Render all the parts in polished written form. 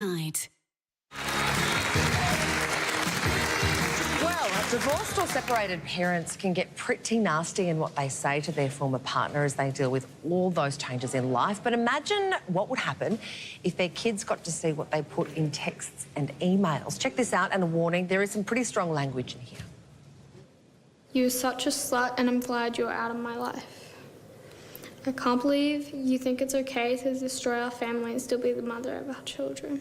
Night. Well, divorced or separated parents can get pretty nasty in what they say to their former partner as they deal with all those changes in life. But imagine what would happen if their kids got to see what they put in texts and emails. Check this out, and a warning, there is some pretty strong language in here. You're such a slut, and I'm glad you're out of my life. I can't believe you think it's okay to destroy our family and still be the mother of our children.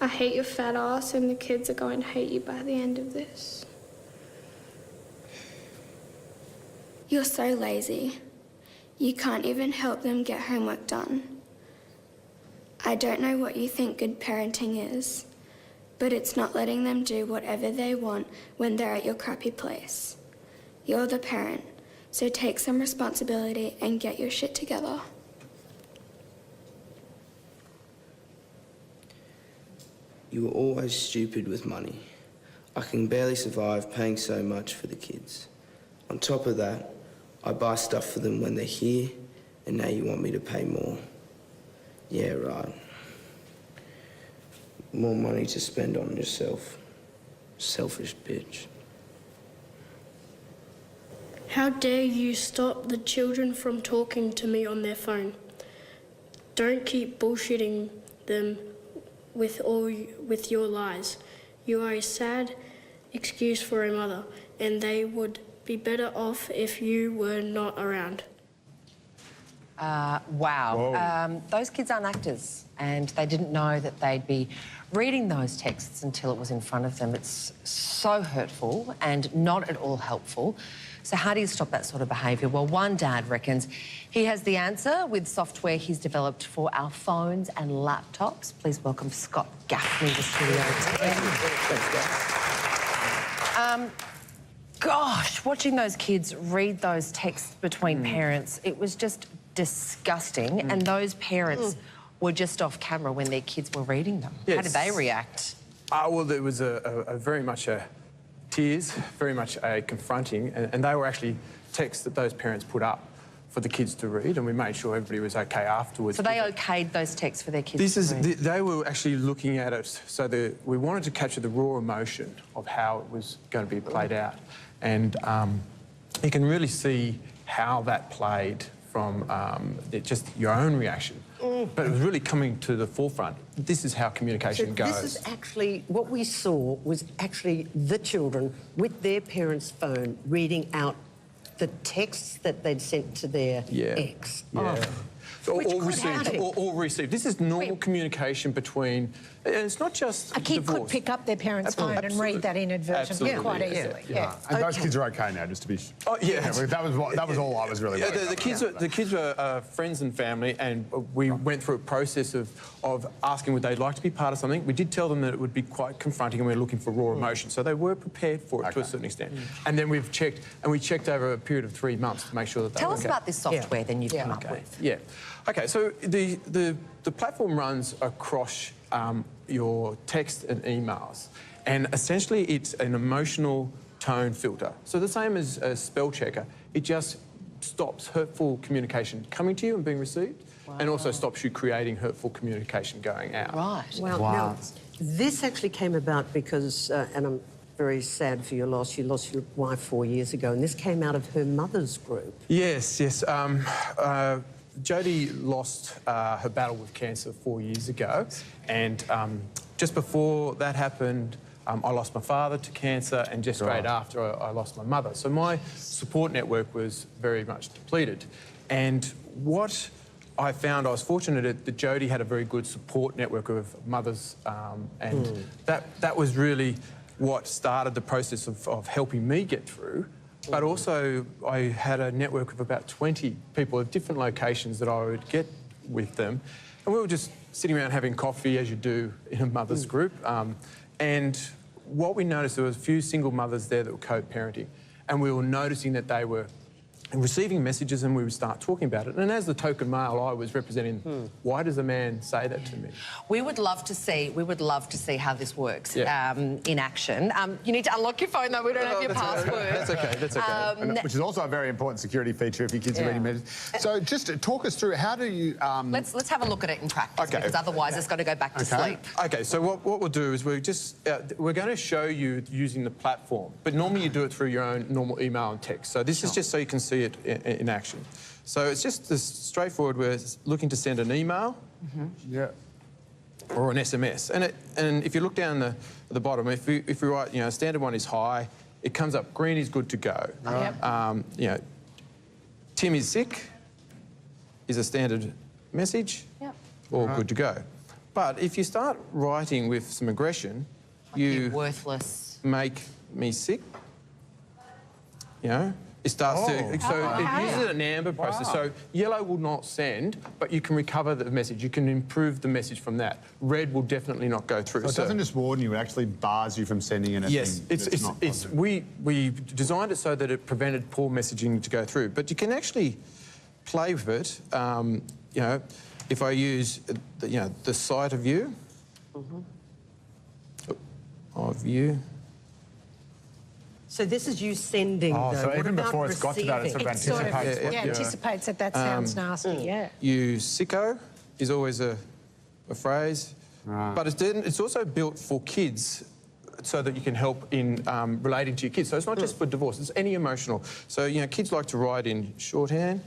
I hate your fat ass, and the kids are going to hate you by the end of this. You're so lazy. You can't even help them get homework done. I don't know what you think good parenting is, but it's not letting them do whatever they want when they're at your crappy place. You're the parent, so take some responsibility and get your shit together. You were always stupid with money. I can barely survive paying so much for the kids. On top of that, I buy stuff for them when they're here, and now you want me to pay more. Yeah, right. More money to spend on yourself. Selfish bitch. How dare you stop the children from talking to me on their phone? Don't keep bullshitting them with your lies. You are a sad excuse for a mother, and they would be better off if you were not around. Wow. Those kids aren't actors, and they didn't know that they'd be reading those texts until it was in front of them. It's so hurtful and not at all helpful. So how do you stop that sort of behaviour? Well, one dad reckons he has the answer with software he's developed for our phones and laptops. Please welcome Scott Gaffney to Studio 10. Gosh, watching those kids read those texts between parents, it was just disgusting. And those parents were just off camera when their kids were reading them. Yes. How did they react? Well, there was a very much a tears, very much a confronting, and they were actually texts that those parents put up for the kids to read, and we made sure everybody was okay afterwards. So they okayed those texts for their kids to read? They were actually looking at it, so we wanted to capture the raw emotion of how it was going to be played out. And you can really see how that played from just your own reaction. But it was really coming to the forefront. This is how communication goes. This is actually, what we saw was actually the children with their parents' phone reading out the texts that they'd sent to their ex. Yeah. All received. This is normal communication between, and it's not just a kid divorce. could pick up their parents' phone and read that inadvertently quite easily. Yeah. And those kids are okay now, just to be... Oh, yeah. That was all I was really worried about. The kids were friends and family, and we went through a process of asking would they like to be part of something. We did tell them that it would be quite confronting and we were looking for raw emotion, so they were prepared for it to a certain extent. And then we checked over a period of 3 months to make sure that they Tell were us about this software then you've come up with. Yeah. Okay, so the platform runs across your text and emails, and essentially it's an emotional tone filter. So the same as a spell checker, it just stops hurtful communication coming to you and being received, and also stops you creating hurtful communication going out. Right. Well, now, this actually came about because, and I'm very sad for your loss, you lost your wife 4 years ago, and this came out of her mother's group. Yes. Jodie lost her battle with cancer 4 years ago, and just before that happened, I lost my father to cancer, and just straight after I lost my mother. So my support network was very much depleted. And what I found, I was fortunate that Jodie had a very good support network of mothers, and that was really what started the process of helping me get through. But also, I had a network of about 20 people at different locations that I would get with them. And we were just sitting around having coffee, as you do in a mother's group. And what we noticed, there was a few single mothers there that were co-parenting. And we were noticing that they were receiving messages, and we would start talking about it. And as the token male, I was representing, why does a man say that to me? We would love to see how this works in action. You need to unlock your phone though. We don't have your password. That's okay. That's okay. Which is also a very important security feature if your kids are reading messages. So just talk us through, how do you... Let's have a look at it in practice, because otherwise it's got to go back to sleep. Okay, so what we'll do is we're going to show you using the platform, but normally you do it through your own normal email and text. So this is just so you can see it in action. So it's just this straightforward. We're looking to send an email, or an SMS, and if you look down the bottom, if we write, standard one is hi, it comes up green is good to go. Tim is sick is a standard message, or good to go. But if you start writing with some aggression, you're worthless. Make me sick. It starts to... So it uses an amber process. So yellow will not send, but you can recover the message. You can improve the message from that. Red will definitely not go through. So it doesn't just warn you, it actually bars you from sending anything. Yes, we designed it so that it prevented poor messaging to go through. But you can actually play with it. If I use, the site of you, of you. So this is you sending, though. So what even about before it's got to that, it sort of anticipates what... anticipates that sounds nasty, You sicko is always a phrase. But it's also built for kids so that you can help in relating to your kids. So it's not just for divorce, it's any emotional. So, kids like to write in shorthand,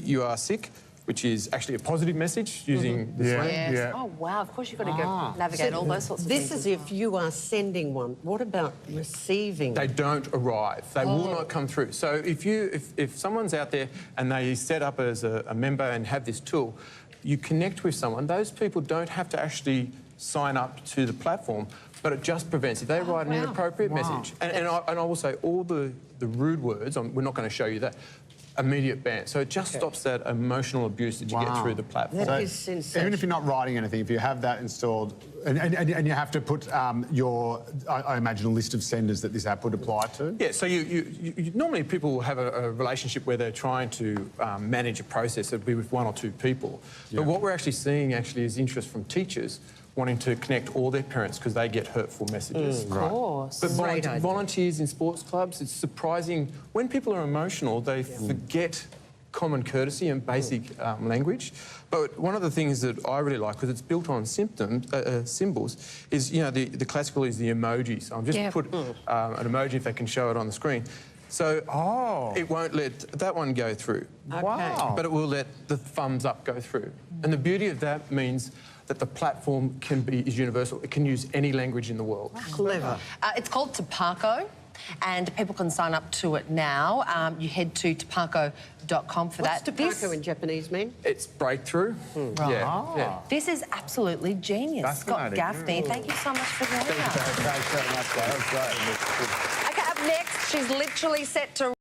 you are sick, which is actually a positive message using the slang. Oh, wow, of course you've got to go navigate all those sorts of things. This is if you are sending one. What about receiving? They don't arrive. They will not come through. So if someone's out there and they set up as a member and have this tool, you connect with someone, those people don't have to actually sign up to the platform, but it just prevents, if they write an inappropriate message, and I will say all the rude words, we're not going to show you that, immediate ban. So it just stops that emotional abuse that you get through the platform. That is sensational. Even if you're not writing anything, if you have that installed, and you have to put I imagine, a list of senders that this app would apply to? Yeah, so you normally people will have a relationship where they're trying to manage a process. It'd be with one or two people. But what we're actually seeing is interest from teachers wanting to connect all their parents because they get hurtful messages. Of course. But volunteers in sports clubs, it's surprising. When people are emotional, they forget common courtesy and basic language. But one of the things that I really like, because it's built on symbols, is, the classical is the emoji. So I'll just put an emoji if they can show it on the screen. So it won't let that one go through. Wow. But it will let the thumbs up go through. And the beauty of that means that the platform is universal. It can use any language in the world. Clever. It's called Toppako, and people can sign up to it now. You head to toppako.com for that. What's Toppako in Japanese mean? It's breakthrough. Yeah. This is absolutely genius. Scott Gaffney, thank you so much for joining us. Thanks very much, guys. That was great. Okay, up next, she's literally set to